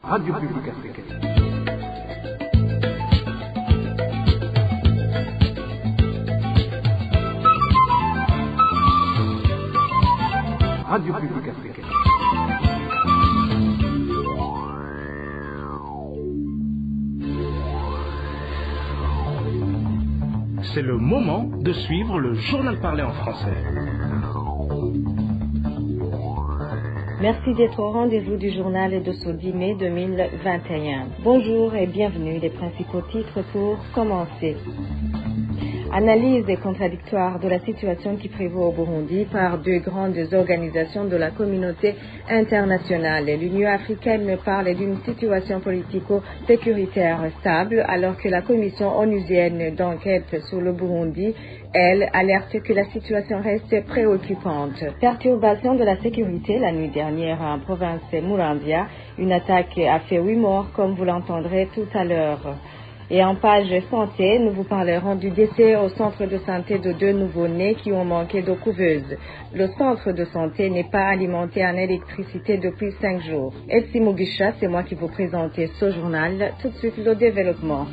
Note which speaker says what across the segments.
Speaker 1: Radio Publique Africaine. Radio Publique Africaine.
Speaker 2: C'est le moment de suivre le journal parlé en français.
Speaker 3: Merci d'être au rendez-vous du journal de ce 10 mai 2021. Bonjour et bienvenue, les principaux titres pour commencer. Analyse contradictoire de la situation qui prévaut au Burundi par deux grandes organisations de la communauté internationale. L'Union africaine parle d'une situation politico-sécuritaire stable alors que la commission onusienne d'enquête sur le Burundi, elle, alerte que la situation reste préoccupante. Perturbation de la sécurité la nuit dernière en province Muramvya. Une attaque a fait 8 morts comme vous l'entendrez tout à l'heure. Et en page santé, nous vous parlerons du décès au centre de santé de deux nouveau-nés qui ont manqué d'eau couveuse. Le centre de santé n'est pas alimenté en électricité depuis 5 jours. Elsie Mugisha, c'est moi qui vous présente ce journal. Tout de suite, le développement.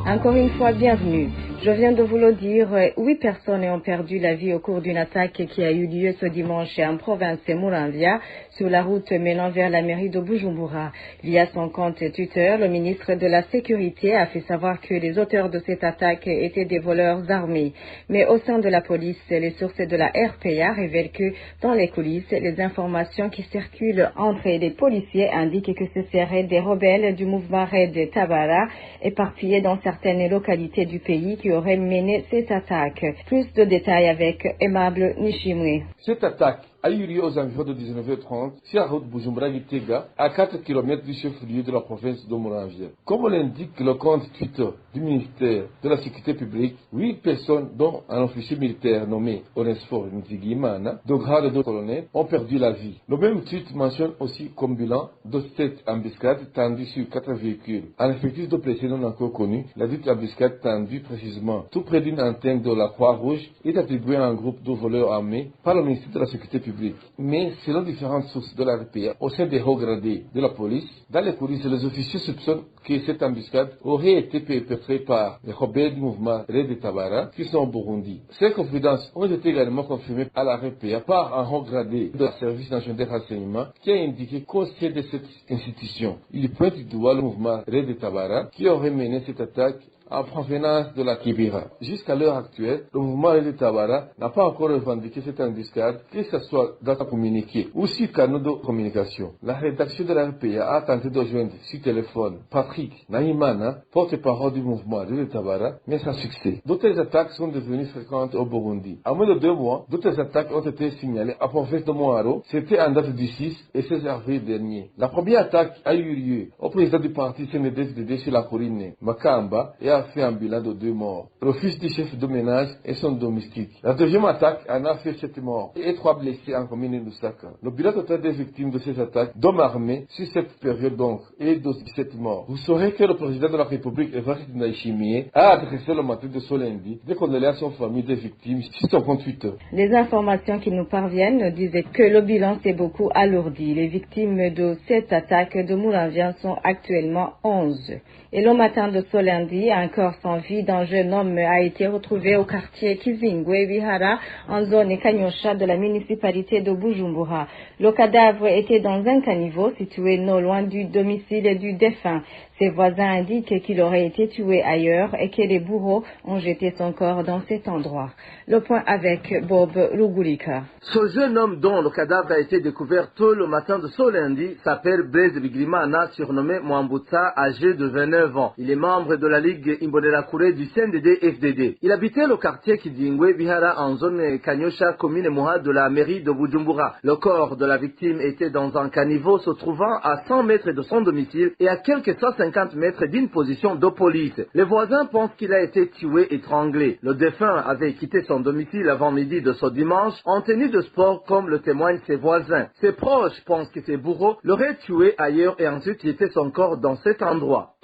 Speaker 3: Encore une fois, bienvenue. Je viens de vous le dire, 8 personnes ont perdu la vie au cours d'une attaque qui a eu lieu ce dimanche en province Muramvya, sur la route menant vers la mairie de Bujumbura. Via son compte Twitter, le ministre de la Sécurité a fait savoir que les auteurs de cette attaque étaient des voleurs armés. Mais au sein de la police, les sources de la RPA révèlent que dans les coulisses, les informations qui circulent entre les policiers indiquent que ce seraient des rebelles du mouvement Red Tabara éparpillés dans certaines localités du pays qui auraient mené cette attaque. Plus de détails avec Aimable Nishimwe.
Speaker 4: Cette attaque a eu lieu aux environs de 19h30 sur la route Bujumbura-Gitega, à 4 km du chef-lieu de la province de Muramvya. Comme l'indique le compte Twitter du ministère de la Sécurité publique, 8 personnes, dont un officier militaire nommé Onesphore Nzigimana, de grade de colonel, ont perdu la vie. Le même tweet mentionne aussi comme bilan de cette embuscade tendue sur 4 véhicules. En effectif de blessés non encore connus, la dite embuscade tendue précisément tout près d'une antenne de la Croix-Rouge est attribuée à un groupe de voleurs armés par le ministère de la Sécurité publique. Mais selon différentes sources de la RPA, au sein des hauts gradés de la police, dans les coulisses, les officiers soupçonnent que cette embuscade aurait été perpétrée par les rebelles du mouvement Red Tabara qui sont au Burundi. Ces confidences ont été également confirmées à la RPA par un haut gradé de service national de renseignement qui a indiqué qu'au sein de cette institution, il pointe du doigt le mouvement Red Tabara qui aurait mené cette attaque en provenance de la Kibira. Jusqu'à l'heure actuelle, le mouvement Red Tabara n'a pas encore revendiqué cette embuscade, que ce soit dans un communiqué ou sur canaux de communication. La rédaction de la RPA a tenté de joindre sur téléphone Patrick Nahimana, porte-parole du mouvement Red Tabara, mais sans succès. D'autres attaques sont devenues fréquentes au Burundi. En moins de 2 mois, d'autres attaques ont été signalées à province de Mwaro. C'était en date du 6 et 16 avril dernier. La première attaque a eu lieu au président du parti CNDD-FDD sur la colline Makamba et a fait un bilan de 2 morts. Le fils du chef de ménage et son domestique. La deuxième attaque en a fait 7 morts et 3 blessés en commune de Lusaka. Le bilan total des victimes de ces attaques d'hommes armés sur cette période donc est de 17 morts. Vous saurez que le président de la République, Evariste Ndayishimiye, a adressé le matin de ce lundi des condoléances aux familles des victimes sur son compte Twitter.
Speaker 3: Les informations qui nous parviennent disaient que le bilan s'est beaucoup alourdi. Les victimes de cette attaque de Muramvya sont actuellement 11. Et le matin de ce lundi, un corps sans vie d'un jeune homme a été retrouvé au quartier Kizingwe Vihara, en zone Kanyosha de la municipalité de Bujumbura. Le cadavre était dans un caniveau situé non loin du domicile du défunt. Ses voisins indiquent qu'il aurait été tué ailleurs et que les bourreaux ont jeté son corps dans cet endroit. Le point avec Bob Rugulika.
Speaker 5: Ce jeune homme dont le cadavre a été découvert tôt le matin de ce lundi s'appelle Blaise Bigrimana, surnommé Mwambutsa, âgé de 29 ans. Il est membre de la Ligue Imbonerakure du CNDD-FDD. Il habitait le quartier Kidingwe Bihara en zone Kanyosha, commune Moha de la mairie de Bujumbura. Le corps de la victime était dans un caniveau se trouvant à 100 mètres de son domicile et à quelques 150 mètres d'une position de police. Les voisins pensent qu'il a été tué étranglé. Le défunt avait quitté son domicile avant midi de ce dimanche en tenue de sport comme le témoignent ses voisins. Ses proches pensent que ses bourreaux l'auraient tué ailleurs et ensuite jeté son corps dans cet endroit.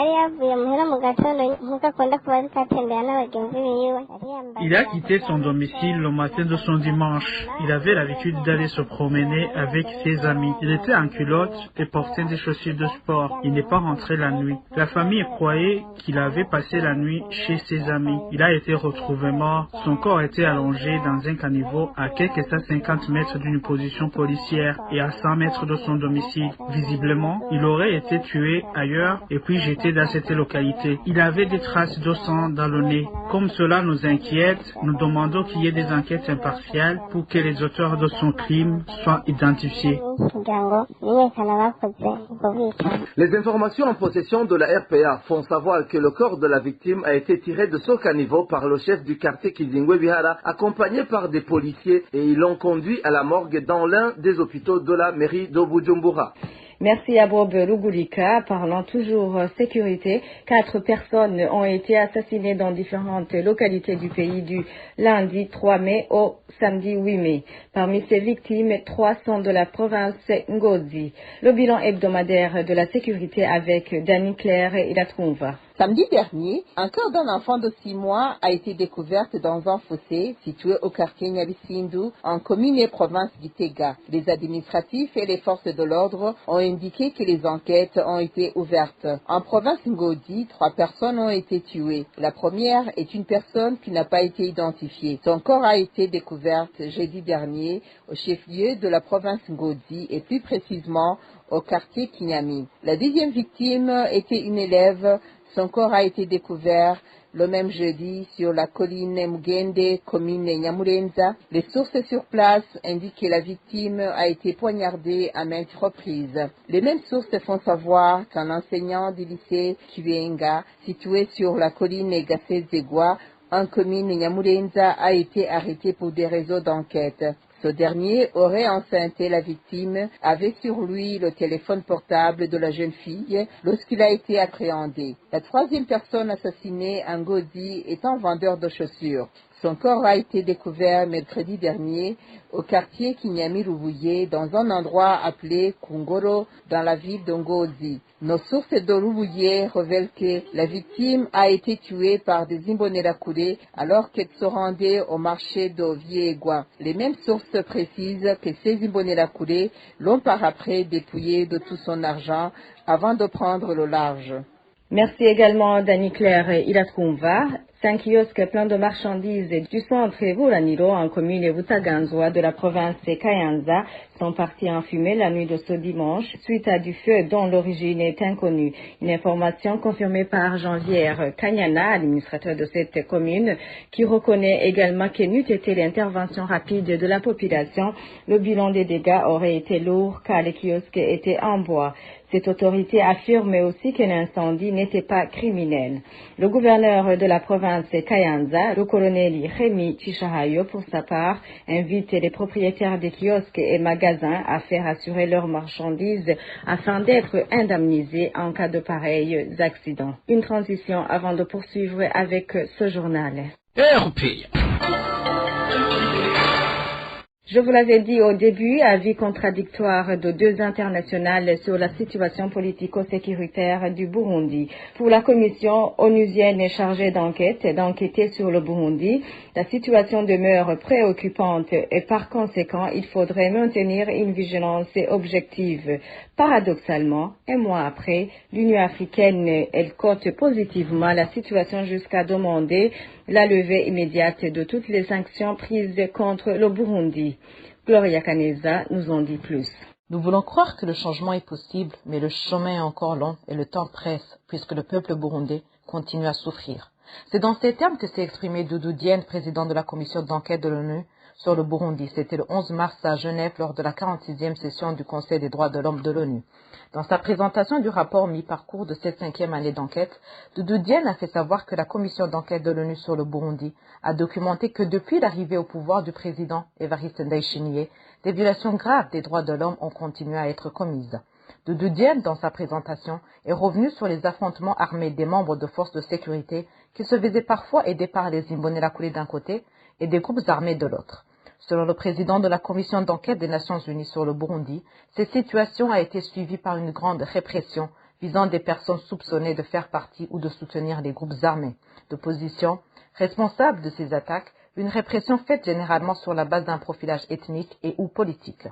Speaker 6: Il a quitté son domicile le matin de son dimanche. Il avait l'habitude d'aller se promener avec ses amis. Il était en culotte et portait des chaussures de sport. Il n'est pas rentré la nuit. La famille croyait qu'il avait passé la nuit chez ses amis. Il a été retrouvé mort. Son corps était allongé dans un caniveau à quelques 150 mètres d'une position policière et à 100 mètres de son domicile. Visiblement, il aurait été tué ailleurs et puis jeté dans cette localité. Il avait des traces de sang dans le nez. Comme cela nous inquiète, nous demandons qu'il y ait des enquêtes impartiales pour que les auteurs de son crime soient identifiés.
Speaker 5: Les informations en possession de la RPA font savoir que le corps de la victime a été tiré de ce caniveau par le chef du quartier Kizingwe Bihara, accompagné par des policiers, et ils l'ont conduit à la morgue dans l'un des hôpitaux de la mairie de Bujumbura.
Speaker 3: Merci à Bob Lugulika. Parlant toujours sécurité, 4 personnes ont été assassinées dans différentes localités du pays du lundi 3 mai au samedi 8 mai. Parmi ces victimes, 3 sont de la province Ngozi. Le bilan hebdomadaire de la sécurité avec Dani Claire et la Trouva.
Speaker 7: Samedi dernier, un corps d'un enfant de 6 mois a été découvert dans un fossé situé au quartier Nyabisindu, en commune et province d'Itega. Les administratifs et les forces de l'ordre ont indiqué que les enquêtes ont été ouvertes. En province Ngodi, 3 personnes ont été tuées. La première est une personne qui n'a pas été identifiée. Son corps a été découvert jeudi dernier au chef-lieu de la province Ngodi et plus précisément au quartier Kinyami. La deuxième victime était une élève. Son corps a été découvert le même jeudi sur la colline Mugende, commune Nyamurenza. Les sources sur place indiquent que la victime a été poignardée à maintes reprises. Les mêmes sources font savoir qu'un enseignant du lycée Kibenga, situé sur la colline Gasezegwa, en commune Nyamurenza, a été arrêté pour des réseaux d'enquête. Ce dernier aurait enceinté la victime, avait sur lui le téléphone portable de la jeune fille lorsqu'il a été appréhendé. La troisième personne assassinée, Ngozi, est un vendeur de chaussures. Son corps a été découvert mercredi dernier au quartier Kinyami-Rubuye dans un endroit appelé Kungoro dans la ville de Ngozi. Nos sources de Rubuye révèlent que la victime a été tuée par des Imbonerakure alors qu'elle se rendait au marché de Viegwa. Les mêmes sources précisent que ces Imbonerakure l'ont par après dépouillé de tout son argent avant de prendre le large.
Speaker 3: Merci également Dani Claire et Ilatumva. 5 kiosques pleins de marchandises du centre Buraniro en commune Butaganzwa de la province Kayanza sont partis en fumée la nuit de ce dimanche suite à du feu dont l'origine est inconnue. Une information confirmée par Janvier Kanyana, administrateur de cette commune, qui reconnaît également que n'eût été l'intervention rapide de la population, le bilan des dégâts aurait été lourd car les kiosques étaient en bois. Cette autorité affirme aussi que l'incendie n'était pas criminel. Le gouverneur de la province Kayanza, le colonel Rémi Chichahayo, pour sa part, invite les propriétaires des kiosques et magasins à faire assurer leurs marchandises afin d'être indemnisés en cas de pareils accidents. Une transition avant de poursuivre avec ce journal.
Speaker 2: RPA.
Speaker 3: Je vous l'avais dit au début, avis contradictoire de 2 internationales sur la situation politico-sécuritaire du Burundi. Pour la commission onusienne chargée d'enquêter sur le Burundi, la situation demeure préoccupante et par conséquent, il faudrait maintenir une vigilance objective. Paradoxalement, un mois après, l'Union africaine, elle cote positivement la situation jusqu'à demander la levée immédiate de toutes les sanctions prises contre le Burundi. Gloria Caneza nous en dit plus.
Speaker 7: Nous voulons croire que le changement est possible, mais le chemin est encore long et le temps presse, puisque le peuple burundais continue à souffrir. C'est dans ces termes que s'est exprimé Doudou Diène, président de la commission d'enquête de l'ONU sur le Burundi. C'était le 11 mars à Genève lors de la 46e session du Conseil des droits de l'homme de l'ONU. Dans sa présentation du rapport mi-parcours de cette 5e année d'enquête, Doudou Diène a fait savoir que la commission d'enquête de l'ONU sur le Burundi a documenté que depuis l'arrivée au pouvoir du président Evariste Ndayishimiye, des violations graves des droits de l'homme ont continué à être commises. Doudou Diène, dans sa présentation, est revenu sur les affrontements armés des membres de forces de sécurité qui se faisaient parfois aider par les Imbonerakure d'un côté et des groupes armés de l'autre. Selon le président de la commission d'enquête des Nations Unies sur le Burundi, cette situation a été suivie par une grande répression
Speaker 8: visant des personnes soupçonnées de faire partie ou de soutenir les groupes armés d'opposition responsables de ces attaques, une répression faite généralement sur la base d'un profilage ethnique et ou politique.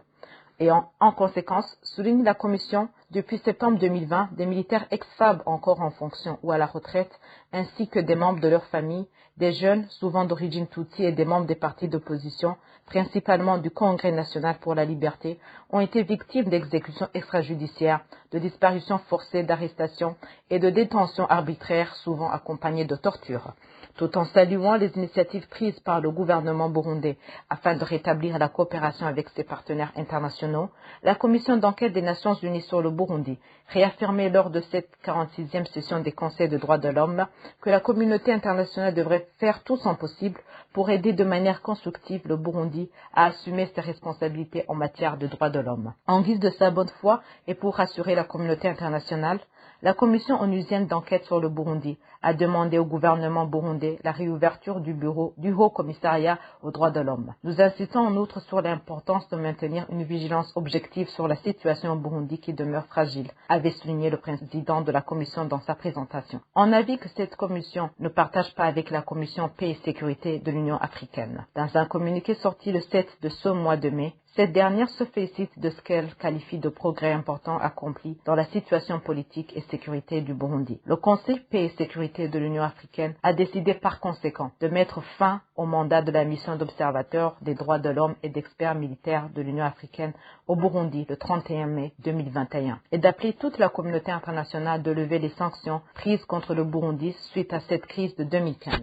Speaker 8: Et en conséquence, souligne la Commission, depuis septembre 2020, des militaires ex-FAB encore en fonction ou à la retraite, ainsi que des membres de leur famille, des jeunes, souvent d'origine Tutsi et des membres des partis d'opposition, principalement du Congrès national pour la liberté, ont été victimes d'exécutions extrajudiciaires, de disparitions forcées, d'arrestations et de détentions arbitraires, souvent accompagnées de tortures. Tout en saluant les initiatives prises par le gouvernement burundais afin de rétablir la coopération avec ses partenaires internationaux, la commission d'enquête des Nations Unies sur le Burundi réaffirmait lors de cette 46e session des Conseils de droits de l'homme que la communauté internationale devrait faire tout son possible pour aider de manière constructive le Burundi à assumer ses responsabilités en matière de droits de l'homme. En guise de sa bonne foi et pour rassurer la communauté internationale, la commission onusienne d'enquête sur le Burundi a demandé au gouvernement burundais la réouverture du bureau du Haut Commissariat aux droits de l'homme. Nous insistons en outre sur l'importance de maintenir une vigilance objective sur la situation au Burundi qui demeure fragile, avait souligné le président de la commission dans sa présentation. En avis que cette commission ne partage pas avec la commission paix et sécurité de l'Union africaine. Dans un communiqué sorti le 7 de ce mois de mai, cette dernière se félicite de ce qu'elle qualifie de progrès importants accomplis dans la situation politique et sécurité du Burundi. Le Conseil paix et sécurité de l'Union africaine a décidé par conséquent de mettre fin au mandat de la mission d'observateur des droits de l'homme et d'experts militaires de l'Union africaine au Burundi le 31 mai 2021 et d'appeler toute la communauté internationale de lever les sanctions prises contre le Burundi suite à cette crise de 2015.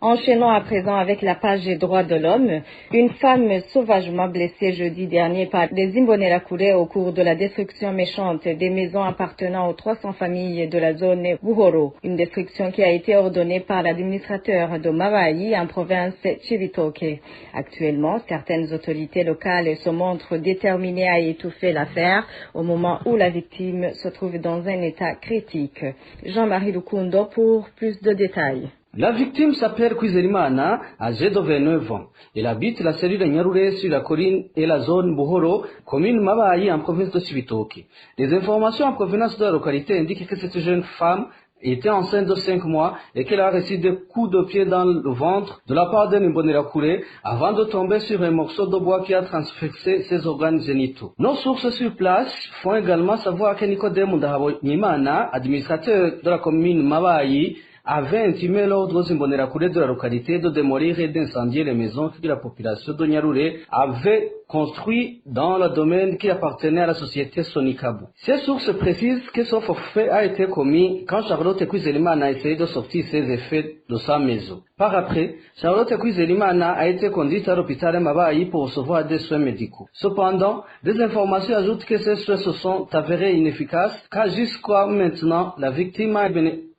Speaker 3: Enchaînons à présent avec la page des droits de l'homme. Une femme sauvagement blessée jeudi dernier par les Imbonerakure au cours de la destruction méchante des maisons appartenant aux 300 familles de la zone Buhoro. Une destruction qui a été ordonnée par l'administrateur de Mabayi en province Cibitoke. Actuellement, certaines autorités locales se montrent déterminées à étouffer l'affaire au moment où la victime se trouve dans un état critique. Jean-Marie Lukundo pour plus de détails.
Speaker 9: La victime s'appelle Kwizerimana, âgée de 29 ans. Elle habite la cellule de Nyarure sur la colline et la zone Buhoro, commune Mabayi en province de Cibitoke. Les informations en provenance de la localité indiquent que cette jeune femme était enceinte de 5 mois et qu'elle a reçu des coups de pied dans le ventre de la part d'un Imbonerakure avant de tomber sur un morceau de bois qui a transfixé ses organes génitaux. Nos sources sur place font également savoir que Nicodème Ndahabonyimana, administrateur de la commune Mabayi, avait intimé l'ordre aux Imbonerakure de la localité de démolir et d'incendier les maisons que la population de Nyarure avait construites dans le domaine qui appartenait à la société Sonikabu. Ces sources précisent que ce forfait a été commis quand Charlotte Kwizerimana a essayé de sortir ses effets de sa maison. Par après, Charlotte Kwizerimana a été conduite à l'hôpital Mabayi pour recevoir des soins médicaux. Cependant, des informations ajoutent que ces soins se sont avérés inefficaces car jusqu'à maintenant, la victime a bénéficié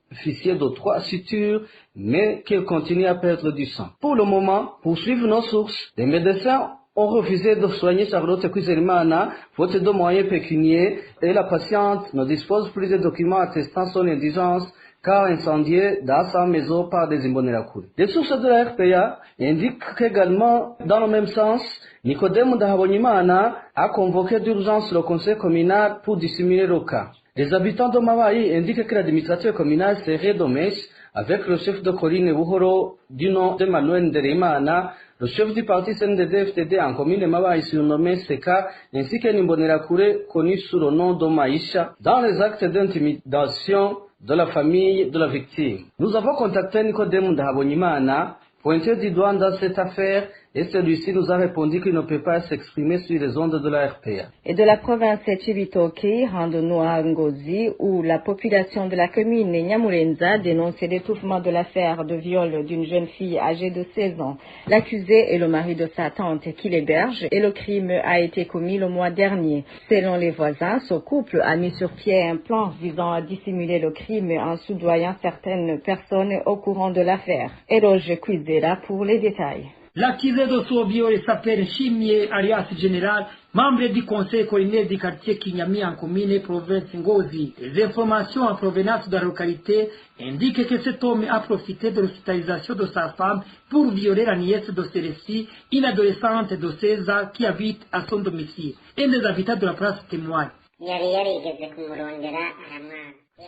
Speaker 9: de 3 sutures, mais qu'elle continue à perdre du sang. Pour le moment, pour suivre nos sources, les médecins ont refusé de soigner Charlotte Kwizerimana faute de moyens pécuniaires et la patiente ne dispose plus de documents attestant son indigence car incendiée dans sa maison par des Imbonerakure. Les sources de la RPA indiquent qu'également, dans le même sens, Nicodème Ndahabonyimana a convoqué d'urgence le conseil communal pour dissimuler le cas. Les habitants de Mabayi indiquent que l'administrateur communal serait de mèche avec le chef de colline Buhoro du nom de Manuel Ndereimana, le chef du parti CNDD-FDD en commune Mabayi surnommé Seka, ainsi qu'un Imbonerakure connu sous le nom de Maïcha, dans les actes d'intimidation de la famille de la victime. Nous avons contacté Nicodème Ndahabonyimana, pointé du doigt dans cette affaire, et celui-ci nous a répondu qu'il ne peut pas s'exprimer sur les ondes de la RPA.
Speaker 3: Et de la province Cibitoke, rendons-nous à Ngozi, où la population de la commune Nyamurenza dénonce l'étouffement de l'affaire de viol d'une jeune fille âgée de 16 ans. L'accusé est le mari de sa tante qui l'héberge et le crime a été commis le mois dernier. Selon les voisins, ce couple a mis sur pied un plan visant à dissimuler le crime en soudoyant certaines personnes au courant de l'affaire. Eroge Kwizera pour les détails.
Speaker 10: L'accusé de ce viol s'appelle Chimier alias Général, membre du conseil collinaire du quartier Kinyami en commune province Ngozi. Les informations en provenance de la localité indiquent que cet homme a profité de l'hospitalisation de sa femme pour violer la nièce de celle-ci, une adolescente de 16 ans qui habite à son domicile. Un des habitants de la place témoigne.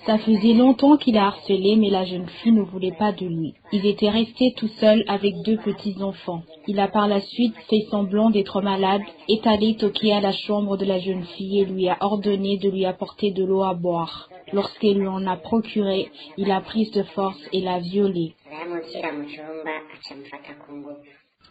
Speaker 11: Ça faisait longtemps qu'il a harcelé, mais la jeune fille ne voulait pas de lui. Ils étaient restés tout seuls avec 2 petits-enfants. Il a par la suite fait semblant d'être malade, est allé toquer à la chambre de la jeune fille et lui a ordonné de lui apporter de l'eau à boire. Lorsqu'elle lui en a procuré, il a pris de force et l'a violée.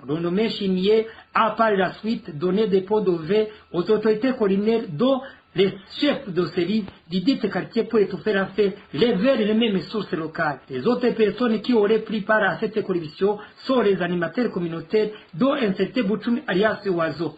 Speaker 10: Renommé Chimier a par la suite donné des pots de V aux autorités collinaires dont les chefs de service du dit quartier pour étouffer l'affaire, les vers et les mêmes sources locales. Les autres personnes qui auraient pris part à cette coalition sont les animateurs communautaires, dont un certain Bouchoum alias Oiseau.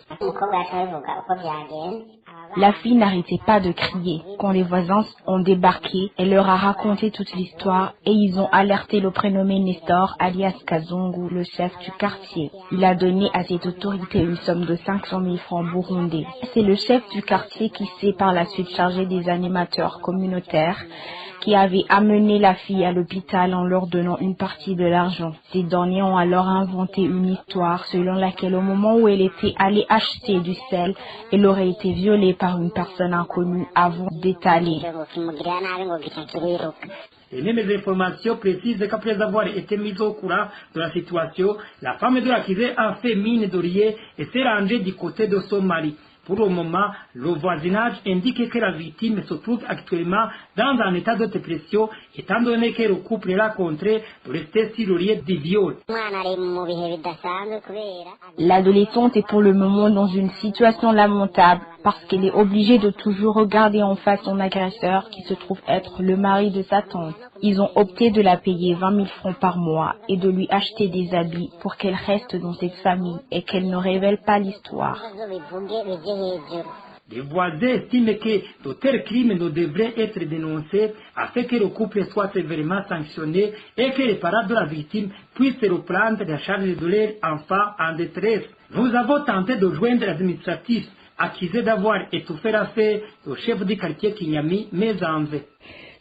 Speaker 11: La fille n'arrêtait pas de crier. Quand les voisins ont débarqué, elle leur a raconté toute l'histoire et ils ont alerté le prénommé Nestor, alias Kazungu, le chef du quartier. Il a donné à cette autorité une somme de 500 000 francs burundais. C'est le chef du quartier qui s'est par la suite chargé des animateurs communautaires qui avaient amené la fille à l'hôpital en leur donnant une partie de l'argent. Ces derniers ont alors inventé une histoire selon laquelle au moment où elle était allée acheter du sel, elle aurait été violée par une personne inconnue avant d'étaler.
Speaker 10: Les mêmes informations précisent qu'après avoir été mise au courant de la situation, la femme de l'accusé a fait mine de rien et s'est rangée du côté de son mari. Pour le moment, le voisinage indique que la victime se trouve actuellement dans un état de dépression, étant donné que le couple l'a contraint de rester sur le lieu du viol.
Speaker 11: L'adolescente est pour le moment dans une situation lamentable parce qu'elle est obligée de toujours regarder en face son agresseur qui se trouve être le mari de sa tante. Ils ont opté de la payer 20 000 francs par mois et de lui acheter des habits pour qu'elle reste dans cette famille et qu'elle ne révèle pas l'histoire.
Speaker 10: Les voisins estiment que de tels crimes ne devraient être dénoncés afin que le couple soit sévèrement sanctionné et que les parents de la victime puissent reprendre la charge de leur enfant en détresse. Nous avons tenté de joindre l'administratif accusé d'avoir étouffé l'affaire au chef du quartier Kinyami, mais en vain.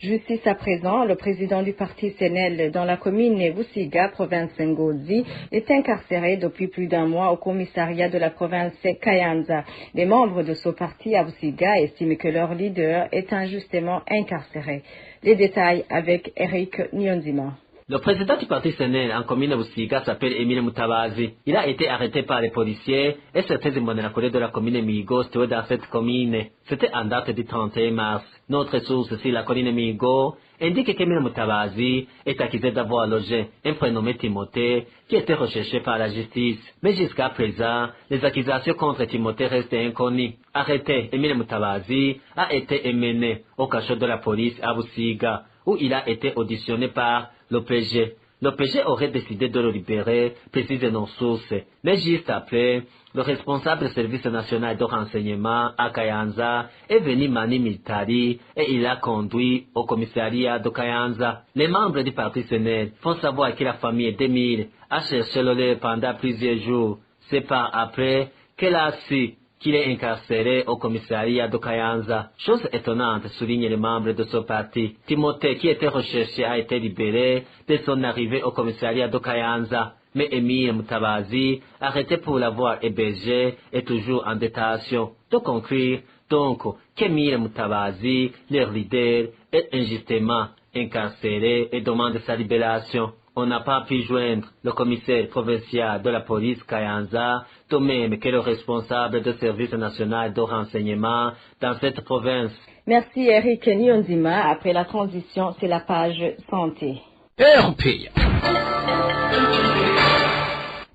Speaker 3: Justice à présent, le président du parti CNL dans la commune Busiga, province Ngozi, est incarcéré depuis plus d'un mois au commissariat de la province Kayanza. Les membres de ce parti à Busiga estiment que leur leader est injustement incarcéré. Les détails avec Eric Nyonzima.
Speaker 12: Le président du parti CNL en commune Busiga s'appelle Emile Mutabazi. Il a été arrêté par les policiers et certains Imbonerakure de la commune Migo située dans cette commune. C'était en date du 31 mars. Notre source sur la commune Migo indique qu'Emile Mutabazi est accusé d'avoir logé un prénommé Timothée qui était recherché par la justice. Mais jusqu'à présent, les accusations contre Timothée restent inconnues. Arrêté, Emile Mutabazi a été emmené au cachot de la police à Busiga, où il a été auditionné par l'OPG. L'OPG aurait décidé de le libérer, précise nos sources. Mais juste après, le responsable du service national de renseignement à Kayanza est venu Mani Militari et il l'a conduit au commissariat de Kayanza. Les membres du parti CNL font savoir que la famille d'Emile a cherché le lait pendant plusieurs jours. C'est par après qu'elle a su qu'il est incarcéré au commissariat de Kayanza. Chose étonnante, soulignent les membres de ce parti. Timothée, qui était recherché, a été libéré dès son arrivée au commissariat de Kayanza. Mais Emile Mutabazi, arrêté pour l'avoir hébergé, est toujours en détention. De conclure, donc, qu'Emile Mutabazi, leur leader, est injustement incarcéré et demande sa libération. On n'a pas pu joindre le commissaire provincial de la police Kayanza, tout même que le responsable du service national de renseignement dans cette province.
Speaker 3: Merci Eric Nyonzima. Après la transition, c'est la page santé.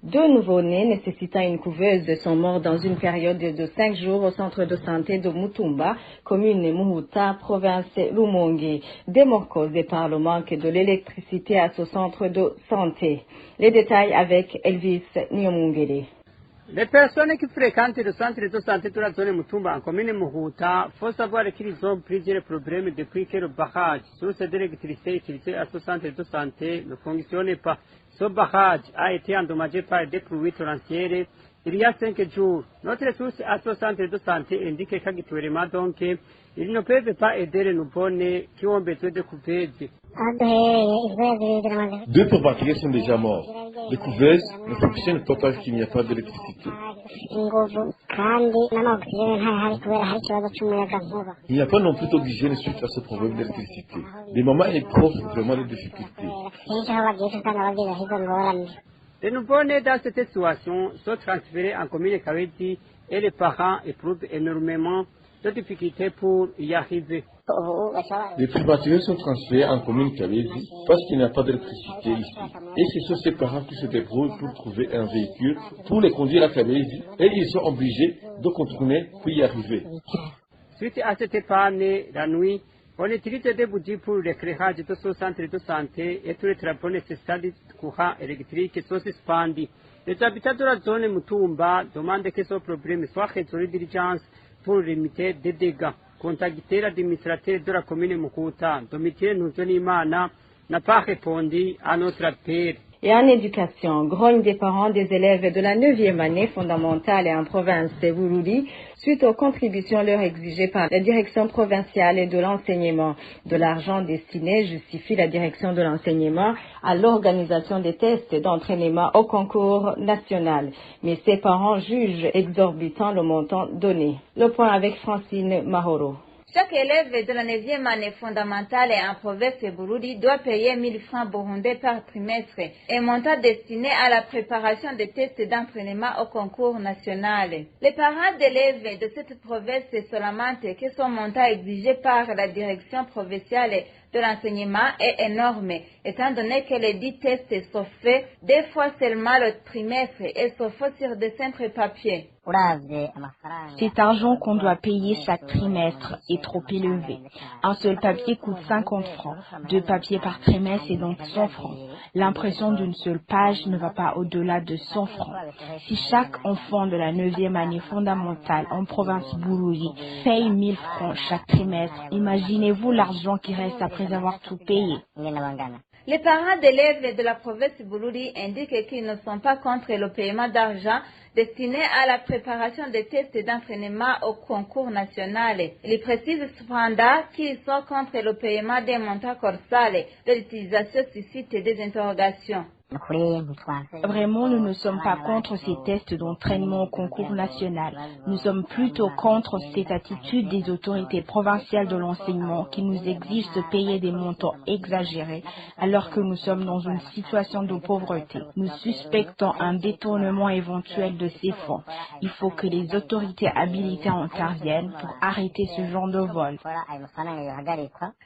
Speaker 3: Deux nouveau-nés nécessitant une couveuse sont morts dans une période de 5 jours au centre de santé de Mutumba, commune Muhuta, province Rumonge. Des morts causées par le manque de l'électricité à ce centre de santé. Les détails avec Elvis Nyomungere.
Speaker 13: Les personnes qui fréquentent le centre de santé de la zone Mutumba en commune Muhuta faut savoir qu'ils ont plusieurs problèmes depuis que le barrage, source d'électricité utilisé à ce centre de santé, ne fonctionne pas. Ce barrage a été endommagé par des pluies torrentielles il y a 5 jours. Notre source à ce centre de santé indique qu'actuellement donc ils ne peuvent pas aider les nouveau-nés qui ont besoin de couveuses.
Speaker 4: 2 propriétaires sont déjà morts. Les couveuses ne fonctionnent pas parce qu'il n'y a pas d'électricité. Il n'y a pas non plus d'oxygène suite à ce problème d'électricité. Les mamans éprouvent vraiment des difficultés.
Speaker 13: Les nouveau-nés dans cette situation sont transférés en commune Kawedi et les parents éprouvent énormément de difficultés pour y arriver.
Speaker 4: Les prématurés sont transférés en commune Kawedi parce qu'il n'y a pas d'électricité ici. Et ce sont ces parents qui se débrouillent pour trouver un véhicule pour les conduire à Kawedi et ils sont obligés de contourner pour y arriver.
Speaker 13: Suite à cette panne la nuit, on utilise des bougies pour l'éclairage de ce centre de santé et tous les travaux nécessaires de courant électrique sont suspendus. Les habitants de la zone Mutumba demandent que ce problème soit résolu d'urgence pour limiter des dégâts. Contacter l'administrateur de la commune Mukuta, Domitien Nuzonimana, n'a pas répondu à notre appel.
Speaker 3: Et en éducation, grogne des parents des élèves de la 9e année fondamentale et en province de Bururi suite aux contributions leur exigées par la direction provinciale de l'enseignement. De l'argent destiné justifie la direction de l'enseignement à l'organisation des tests d'entraînement au concours national. Mais ces parents jugent exorbitant le montant donné. Le point avec Francine Mahoro.
Speaker 14: Chaque élève de la 9e année fondamentale et en province de Bururi doit payer 1000 francs burundais par trimestre, un montant destiné à la préparation des tests d'entraînement au concours national. Les parents d'élèves de cette province se lamentent que son montant exigé par la direction provinciale de l'enseignement est énorme, étant donné que les 10 tests sont faits 2 fois seulement le trimestre et sont faits sur des simples papiers.
Speaker 11: Cet argent qu'on doit payer chaque trimestre est trop élevé. Un seul papier coûte 50 francs. 2 papiers par trimestre est donc 100 francs. L'impression d'une seule page ne va pas au-delà de 100 francs. Si chaque enfant de la 9e année fondamentale en province Bururi paye 1000 francs chaque trimestre, imaginez-vous l'argent qui reste après avoir tout payé.
Speaker 14: Les parents d'élèves de la province Bururi indiquent qu'ils ne sont pas contre le paiement d'argent destiné à la préparation des tests d'entraînement au concours national. Ils précisent cependant qu'ils sont contre le paiement des montants corsales de l'utilisation suscite des interrogations.
Speaker 11: Vraiment, nous ne sommes pas contre ces tests d'entraînement au concours national. Nous sommes plutôt contre cette attitude des autorités provinciales de l'enseignement qui nous exigent de payer des montants exagérés alors que nous sommes dans une situation de pauvreté. Nous suspectons un détournement éventuel de ces fonds. Il faut que les autorités habilitées interviennent pour arrêter ce genre de vol.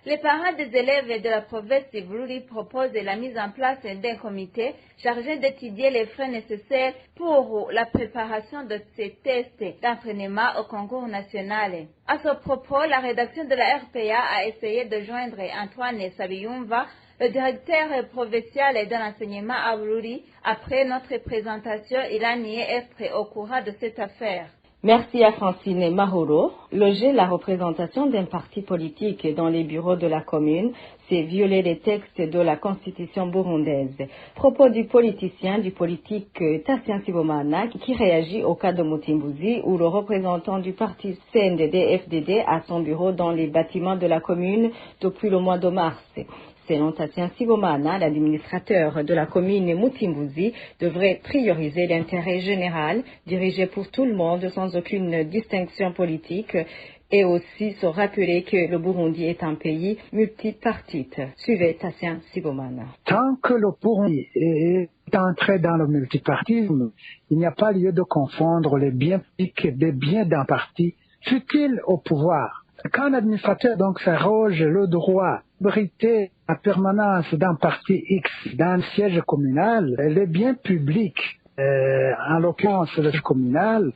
Speaker 14: Les parents des élèves de la province de Bururi proposent la mise en place d'un comité chargé d'étudier les frais nécessaires pour la préparation de ces tests d'entraînement au concours national. À ce propos, la rédaction de la RPA a essayé de joindre Antoine Sabiyumva, le directeur provincial de l'enseignement à Bururi. Après notre présentation, il a nié être au courant de cette affaire.
Speaker 3: Merci à Francine Mahoro. Loger la représentation d'un parti politique dans les bureaux de la commune, c'est violer les textes de la constitution burundaise. Propos du politicien, du politique Tassien Sibomana, qui réagit au cas de Mutimbuzi, où le représentant du parti CNDD-FDD a son bureau dans les bâtiments de la commune depuis le mois de mars. Selon Tassien Sibomana, l'administrateur de la commune Mutimbuzi devrait prioriser l'intérêt général, dirigé pour tout le monde sans aucune distinction politique, et aussi se rappeler que le Burundi est un pays multipartite. Suivez Tassien Sibomana.
Speaker 15: Tant que le Burundi est entré dans le multipartisme, il n'y a pas lieu de confondre les biens publics des biens d'un parti, fut-il au pouvoir. Quand l'administrateur donc s'arroge le droit d'abriter la permanence d'un parti X dans un siège communal, les biens publics, en l'occurrence le siège communal,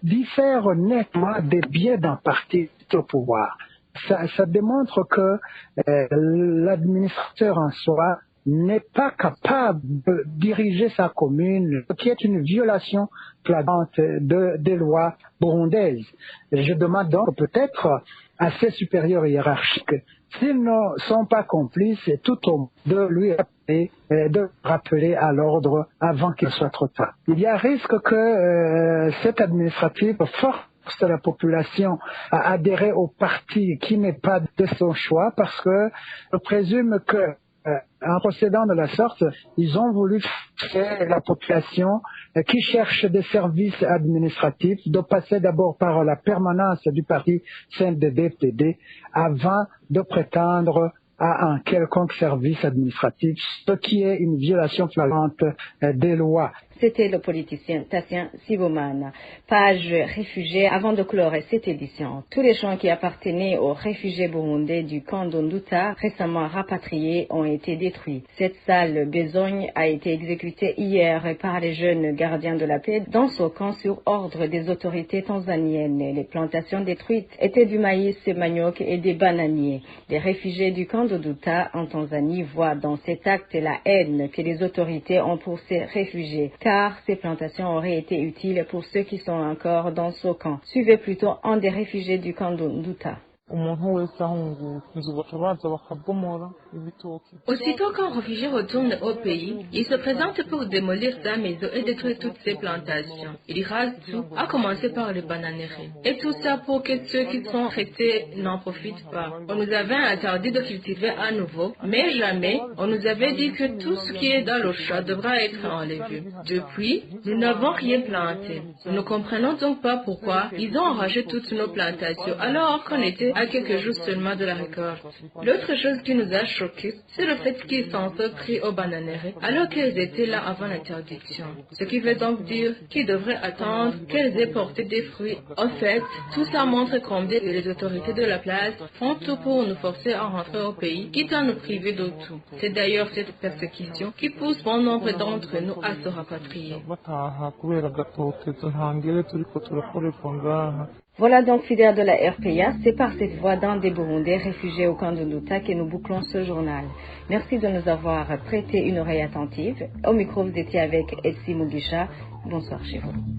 Speaker 15: diffèrent nettement des biens d'un parti au pouvoir. Ça démontre que l'administrateur en soi n'est pas capable de diriger sa commune, ce qui est une violation flagrante des lois burundaises. Je demande donc peut-être à ses supérieurs hiérarchiques, s'ils ne sont pas complices, c'est tout au moins de lui rappeler à l'ordre avant qu'il soit trop tard. Il y a risque que cette administrative force la population à adhérer au parti qui n'est pas de son choix, parce que je présume que en procédant de la sorte, ils ont voulu faire la population qui cherche des services administratifs de passer d'abord par la permanence du parti CNDD-FDD avant de prétendre à un quelconque service administratif, ce qui est une violation flagrante des lois.
Speaker 3: C'était le politicien Tassien Sibomana. Page réfugiés avant de clore cette édition. Tous les champs qui appartenaient aux réfugiés burundais du camp d'Onduta, récemment rapatriés, ont été détruits. Cette sale besogne a été exécutée hier par les jeunes gardiens de la paix dans ce camp sur ordre des autorités tanzaniennes. Les plantations détruites étaient du maïs, manioc et des bananiers. Les réfugiés du camp d'Onduta en Tanzanie voient dans cet acte la haine que les autorités ont pour ces réfugiés, car ces plantations auraient été utiles pour ceux qui sont encore dans ce camp. Suivez plutôt un des réfugiés du camp d'Onduta.
Speaker 16: Aussitôt qu'un réfugié retourne au pays, il se présente pour démolir sa maison et détruire toutes ses plantations. Il rase tout, à commencer par les bananeries. Et tout ça pour que ceux qui sont restés n'en profitent pas. On nous avait interdit de cultiver à nouveau, mais jamais on nous avait dit que tout ce qui est dans le champ devra être enlevé. Depuis, nous n'avons rien planté. Nous ne comprenons donc pas pourquoi ils ont enragé toutes nos plantations alors qu'on était à quelques jours seulement de la récolte. L'autre chose qui nous a choqués, c'est le fait qu'ils s'en soient pris aux bananeries alors qu'elles étaient là avant l'interdiction. Ce qui veut donc dire qu'ils devraient attendre qu'elles aient porté des fruits. En fait, tout ça montre combien les autorités de la place font tout pour nous forcer à rentrer au pays, quitte à nous priver de tout. C'est d'ailleurs cette persécution qui pousse bon nombre d'entre nous à se rapatrier.
Speaker 3: Voilà donc, fidèles de la RPA, c'est par cette voix d'un des Burundais réfugiés au camp d'Onduta que nous bouclons ce journal. Merci de nous avoir prêté une oreille attentive. Au micro, vous étiez avec Elsie Mugisha. Bonsoir chez vous.